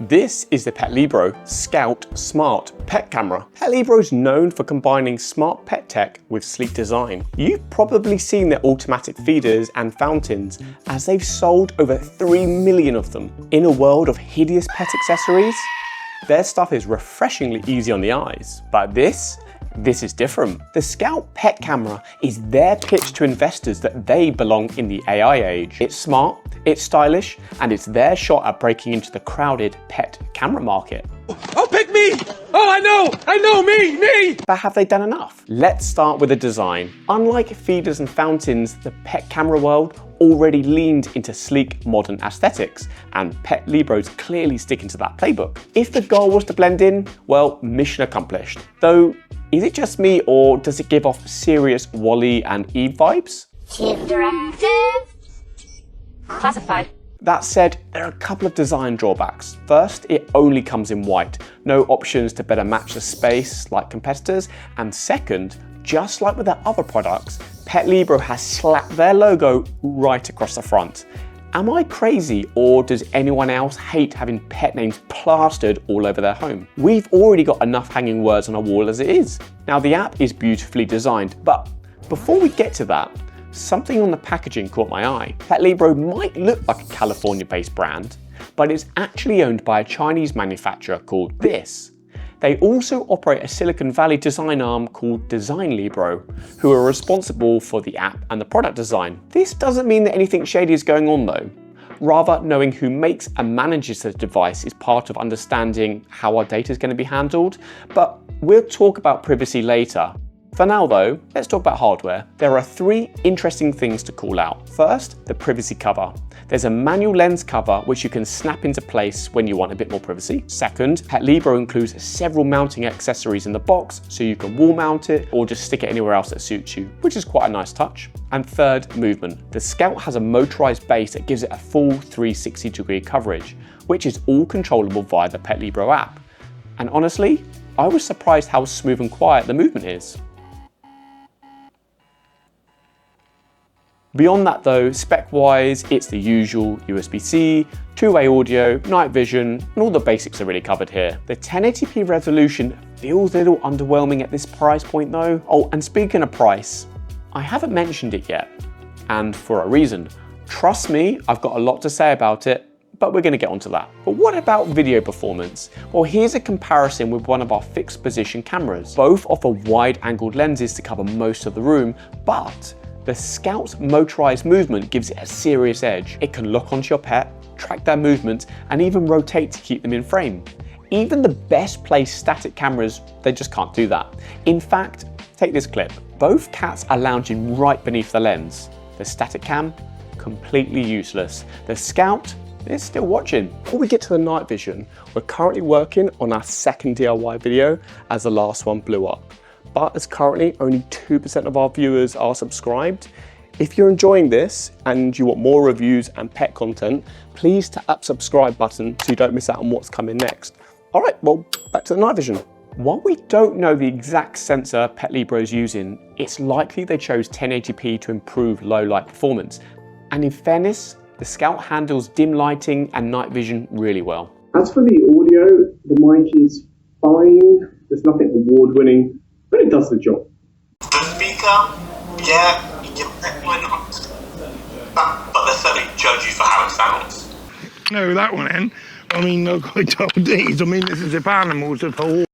This is the Petlibro Scout Smart Pet Camera. Petlibro is known for combining smart pet tech with sleek design. You've probably seen their automatic feeders and fountains, as they've sold over 3 million of them. In a world of hideous pet accessories, their stuff is refreshingly easy on the eyes. But this is different. The Scout Pet Camera is their pitch to investors that they belong in the AI age. It's smart, it's stylish, and it's their shot at breaking into the crowded pet camera market. Oh, pick me! Oh, I know, me! But have they done enough? Let's start with the design. Unlike feeders and fountains, the pet camera world already leaned into sleek, modern aesthetics, and Petlibro's clearly sticking to that playbook. If the goal was to blend in, well, mission accomplished. Though, is it just me, or does it give off serious Wall-E and Eve vibes? Chip directive. Classified. That said, there are a couple of design drawbacks. First, it only comes in white, no options to better match the space like competitors, and second, just like with their other products, Petlibro has slapped their logo right across the front. Am I crazy, or does anyone else hate having pet names plastered all over their home? We've already got enough hanging words on our wall as it is. Now, the app is beautifully designed, but before we get to that, something on the packaging caught my eye. Petlibro might look like a California-based brand, but it's actually owned by a Chinese manufacturer called This. They also operate a Silicon Valley design arm called Design Libro, who are responsible for the app and the product design. This doesn't mean that anything shady is going on though. Rather, knowing who makes and manages the device is part of understanding how our data is going to be handled, but we'll talk about privacy later. For now though, let's talk about hardware. There are 3 interesting things to call out. First, the privacy cover. There's a manual lens cover which you can snap into place when you want a bit more privacy. Second, Petlibro includes several mounting accessories in the box, so you can wall mount it or just stick it anywhere else that suits you, which is quite a nice touch. And third, movement. The Scout has a motorized base that gives it a full 360-degree coverage, which is all controllable via the Petlibro app. And honestly, I was surprised how smooth and quiet the movement is. Beyond that though, spec-wise, it's the usual USB-C, two-way audio, night vision, and all the basics are really covered here. The 1080p resolution feels a little underwhelming at this price point though. Oh, and speaking of price, I haven't mentioned it yet, and for a reason. Trust me, I've got a lot to say about it, but we're going to get onto that. But what about video performance? Well, here's a comparison with one of our fixed position cameras. Both offer wide-angled lenses to cover most of the room, but the Scout's motorized movement gives it a serious edge. It can lock onto your pet, track their movements, and even rotate to keep them in frame. Even the best placed static cameras, they just can't do that. In fact, take this clip. Both cats are lounging right beneath the lens. The static cam, completely useless. The Scout is still watching. Before we get to the night vision, we're currently working on our second DIY video as the last one blew up. But as currently only 2% of our viewers are subscribed, if you're enjoying this and you want more reviews and pet content, please tap that subscribe button so you don't miss out on what's coming next. All right, well, back to the night vision. While we don't know the exact sensor Petlibro is using, it's likely they chose 1080p to improve low light performance. And in fairness, the Scout handles dim lighting and night vision really well. As for the audio, the mic is fine. There's nothing award-winning, but it does the job. The speaker, yeah, why not? But they certainly judge you for how it sounds. No, that one then. I mean, look, I told these. I mean, this is if animals are for.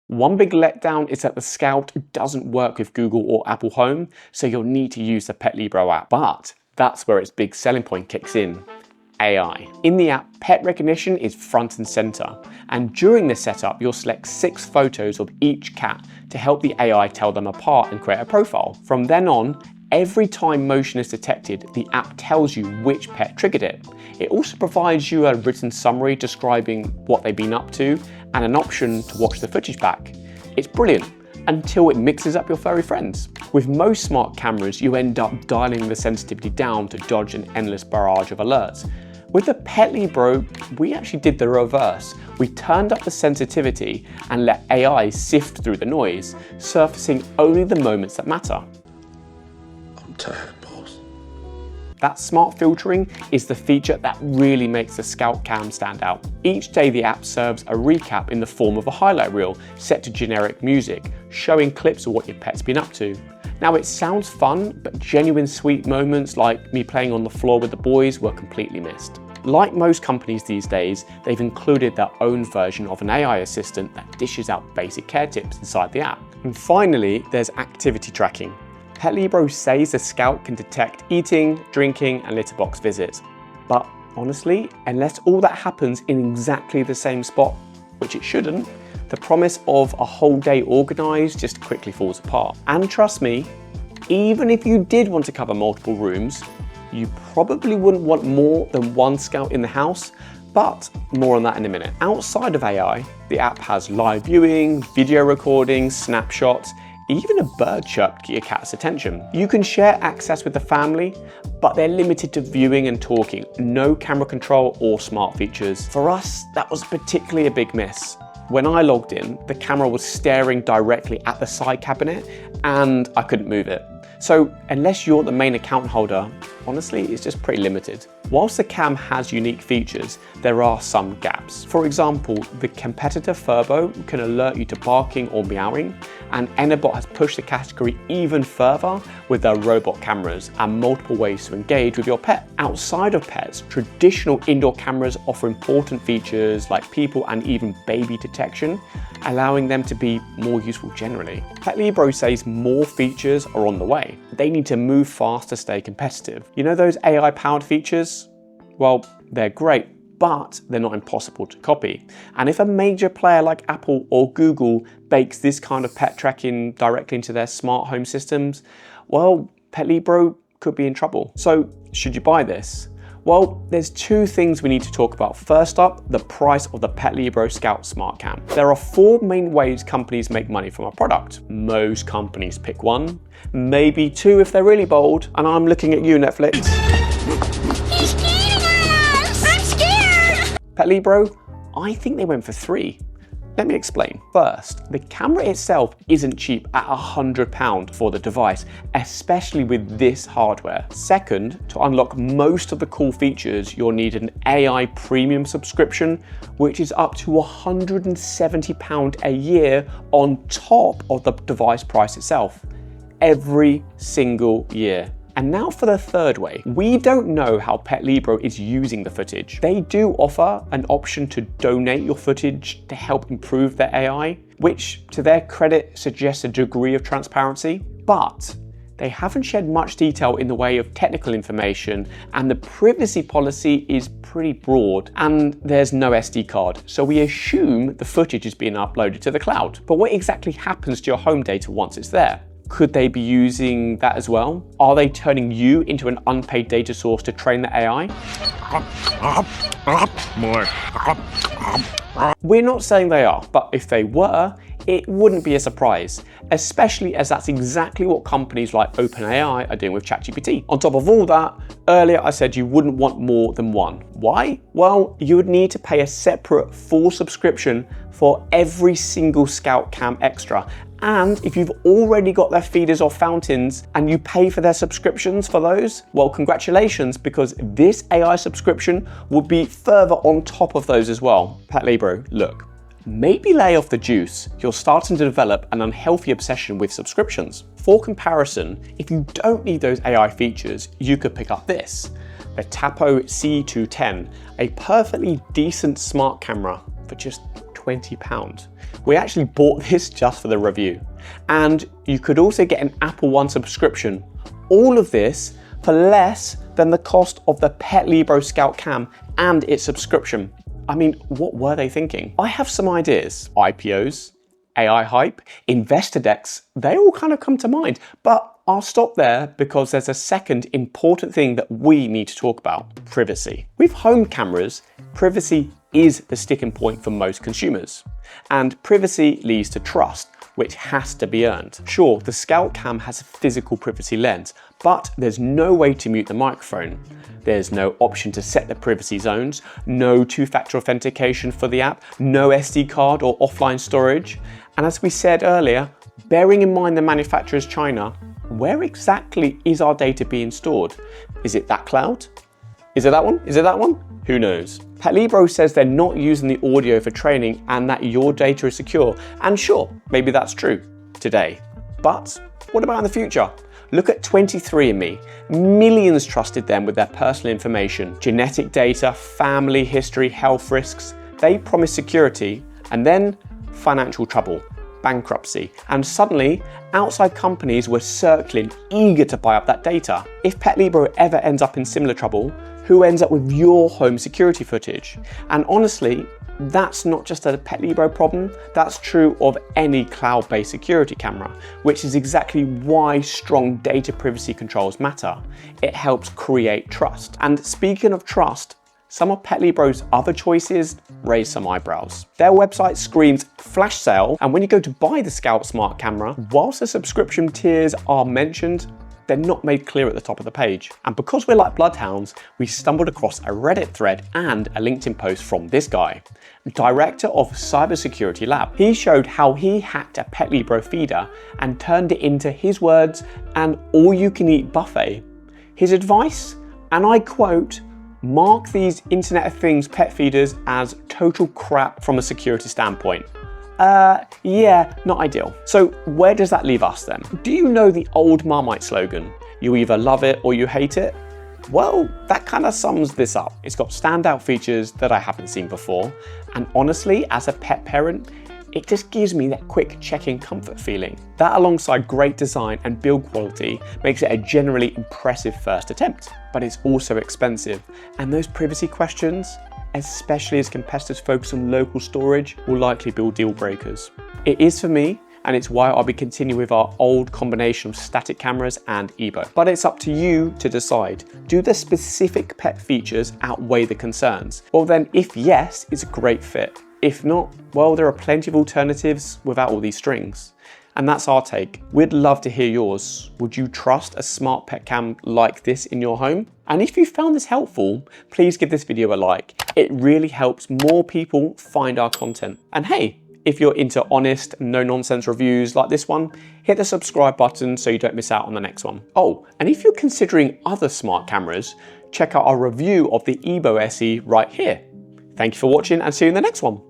One big letdown is that the Scout doesn't work with Google or Apple Home, so you'll need to use the Petlibro app. But that's where its big selling point kicks in. AI. In the app, pet recognition is front and center, and during the setup, you'll select 6 photos of each cat to help the AI tell them apart and create a profile. From then on, every time motion is detected, the app tells you which pet triggered it. It also provides you a written summary describing what they've been up to and an option to watch the footage back. It's brilliant, until it mixes up your furry friends. With most smart cameras, you end up dialing the sensitivity down to dodge an endless barrage of alerts. With the Petlibro, we actually did the reverse. We turned up the sensitivity and let AI sift through the noise, surfacing only the moments that matter. I'm tired, boss. That smart filtering is the feature that really makes the Scout Cam stand out. Each day the app serves a recap in the form of a highlight reel set to generic music, showing clips of what your pet's been up to. Now it sounds fun, but genuine sweet moments like me playing on the floor with the boys were completely missed. Like most companies these days, they've included their own version of an AI assistant that dishes out basic care tips inside the app. And finally, there's activity tracking. Petlibro says the Scout can detect eating, drinking, and litter box visits. But honestly, unless all that happens in exactly the same spot, which it shouldn't, the promise of a whole day organized just quickly falls apart. And trust me, even if you did want to cover multiple rooms, you probably wouldn't want more than one Scout in the house, but more on that in a minute. Outside of AI, the app has live viewing, video recording, snapshots, even a bird chirp to get your cat's attention. You can share access with the family, but they're limited to viewing and talking, no camera control or smart features. For us, that was particularly a big miss. When I logged in, the camera was staring directly at the side cabinet and I couldn't move it. So unless you're the main account holder, honestly, it's just pretty limited. Whilst the cam has unique features, there are some gaps. For example, the competitor Furbo can alert you to barking or meowing, and Enabot has pushed the category even further with their robot cameras and multiple ways to engage with your pet. Outside of pets, traditional indoor cameras offer important features like people and even baby detection, allowing them to be more useful generally. Petlibro says more features are on the way. They need to move fast to stay competitive. You know those AI-powered features? Well, they're great, but they're not impossible to copy. And if a major player like Apple or Google bakes this kind of pet tracking directly into their smart home systems, well, Petlibro could be in trouble. So should you buy this? Well, there's two things we need to talk about. First up, the price of the Petlibro Scout Smart Cam. There are four main ways companies make money from a product. Most companies pick one, maybe two if they're really bold, and I'm looking at you, Netflix. He's scared us! I'm scared! Petlibro, I think they went for three. Let me explain. First, the camera itself isn't cheap at £100 for the device, especially with this hardware. Second, to unlock most of the cool features, you'll need an AI premium subscription, which is up to £170 a year on top of the device price itself, every single year. And now for the third way. We don't know how Petlibro is using the footage. They do offer an option to donate your footage to help improve their AI, which to their credit suggests a degree of transparency, but they haven't shared much detail in the way of technical information, and the privacy policy is pretty broad, and there's no SD card. So we assume the footage is being uploaded to the cloud. But what exactly happens to your home data once it's there? Could they be using that as well? Are they turning you into an unpaid data source to train the AI? We're not saying they are, but if they were, it wouldn't be a surprise, especially as that's exactly what companies like OpenAI are doing with ChatGPT. On top of all that, earlier I said you wouldn't want more than one. Why? Well, you would need to pay a separate full subscription for every single Scout Cam extra. And if you've already got their feeders or fountains and you pay for their subscriptions for those, well, congratulations, because this AI subscription would be further on top of those as well. Petlibro, look, maybe lay off the juice. You're starting to develop an unhealthy obsession with subscriptions. For comparison, if you don't need those AI features, you could pick up this, the Tapo C210, a perfectly decent smart camera for just £20. We actually bought this just for the review. And you could also get an Apple One subscription. All of this for less than the cost of the Petlibro Scout Cam and its subscription. I mean, what were they thinking? I have some ideas. IPOs, AI hype, investor decks, they all kind of come to mind. But I'll stop there because there's a second important thing that we need to talk about: privacy. With home cameras, privacy is the sticking point for most consumers. And privacy leads to trust, which has to be earned. Sure, the Scout Cam has a physical privacy lens, but there's no way to mute the microphone. There's no option to set the privacy zones, no two-factor authentication for the app, no SD card or offline storage. And as we said earlier, bearing in mind the manufacturer is China, where exactly is our data being stored? Is it that cloud? Is it that one? Is it that one? Who knows? Petlibro says they're not using the audio for training and that your data is secure. And sure, maybe that's true today. But what about in the future? Look at 23andMe. Millions trusted them with their personal information, genetic data, family history, health risks. They promised security and then financial trouble, bankruptcy, and suddenly outside companies were circling, eager to buy up that data. If Petlibro ever ends up in similar trouble, who ends up with your home security footage? And honestly, that's not just a Petlibro problem, that's true of any cloud-based security camera, which is exactly why strong data privacy controls matter. It helps create trust. And speaking of trust, some of Petlibro's other choices raise some eyebrows. Their website screams flash sale, and when you go to buy the Scout Smart camera, whilst the subscription tiers are mentioned, they're not made clear at the top of the page. And because we're like bloodhounds, we stumbled across a Reddit thread and a LinkedIn post from this guy, director of Cybersecurity Lab. He showed how he hacked a Petlibro feeder and turned it into his words, an all-you-can-eat buffet. His advice, and I quote, "Mark these Internet of Things pet feeders as total crap from a security standpoint." Yeah, not ideal. So where does that leave us then? Do you know the old Marmite slogan? You either love it or you hate it? Well, that kind of sums this up. It's got standout features that I haven't seen before. And honestly, as a pet parent, it just gives me that quick check-in comfort feeling. That alongside great design and build quality makes it a generally impressive first attempt. But it's also expensive. And those privacy questions, especially as competitors focus on local storage, will likely be deal breakers. It is for me, and it's why I'll be continuing with our old combination of static cameras and EBO. But it's up to you to decide. Do the specific pet features outweigh the concerns? Well then, if yes, it's a great fit. If not, well, there are plenty of alternatives without all these strings. And that's our take. We'd love to hear yours. Would you trust a smart pet cam like this in your home? And if you found this helpful, please give this video a like. It really helps more people find our content. And hey, if you're into honest, no-nonsense reviews like this one, hit the subscribe button so you don't miss out on the next one. Oh, and if you're considering other smart cameras, check out our review of the EBO SE right here. Thank you for watching and see you in the next one.